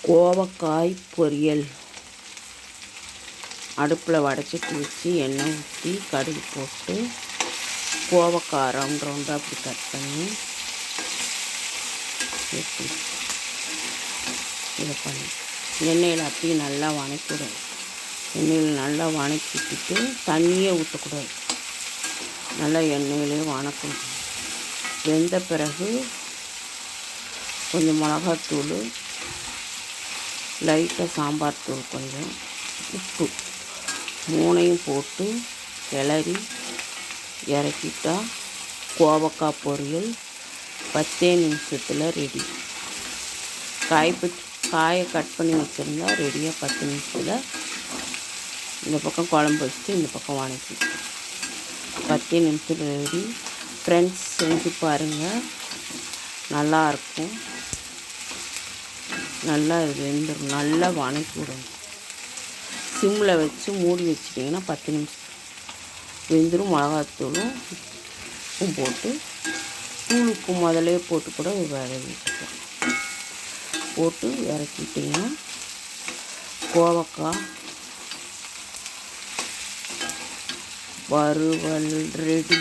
கோவக்காய் பொரியல். அடுப்பில் வடைச்சிட்டு வச்சு எண்ணெய் ஊற்றி கடுகு போட்டு கோவக்காய் ரவுண்ட் ரவுண்டாக அப்படி கட் பண்ணி ஊற்றி இதை பண்ணி எண்ணெயில் அப்படியே நல்லா வணக்கிவிடும். எண்ணெயில் நல்லா வணக்கிட்டு தண்ணியே ஊற்றக்கூடாது, நல்லா எண்ணெயிலே வணக்கணும். வெந்த பிறகு கொஞ்சம் மிளகாத்தூள், லைட்டாக சாம்பார் தூள், கொஞ்சம் உப்பு, மூணையும் போட்டு கிளறி இறக்கிட்டா கோவக்காய் பொரியல் 10 நிமிஷத்தில் ரெடி. காயை கட் பண்ணி வச்சுருந்தா ரெடியாக 10 நிமிஷத்தில் இந்த பக்கம் குழம்பு வச்சுட்டு இந்த பக்கம் வணக்கி 10 நிமிஷத்தில் ரெடி. ஃப்ரெண்ட்ஸ் செஞ்சு பாருங்கள், நல்லாயிருக்கும். நல்லா வெந்துடும். நல்லா வணக்கி விடணும். சிம்மில் வச்சு மூடி வச்சிட்டிங்கன்னா 10 நிமிஷம் வெந்துடும். மிளகாத்தூளும் உப்பும் போட்டு, தூள் உப்பு முதலே போட்டு கூட வேக வச்சுக்கலாம். போட்டு இறக்கிட்டிங்கன்னா கோவக்காய் வறுவல் ரெடி.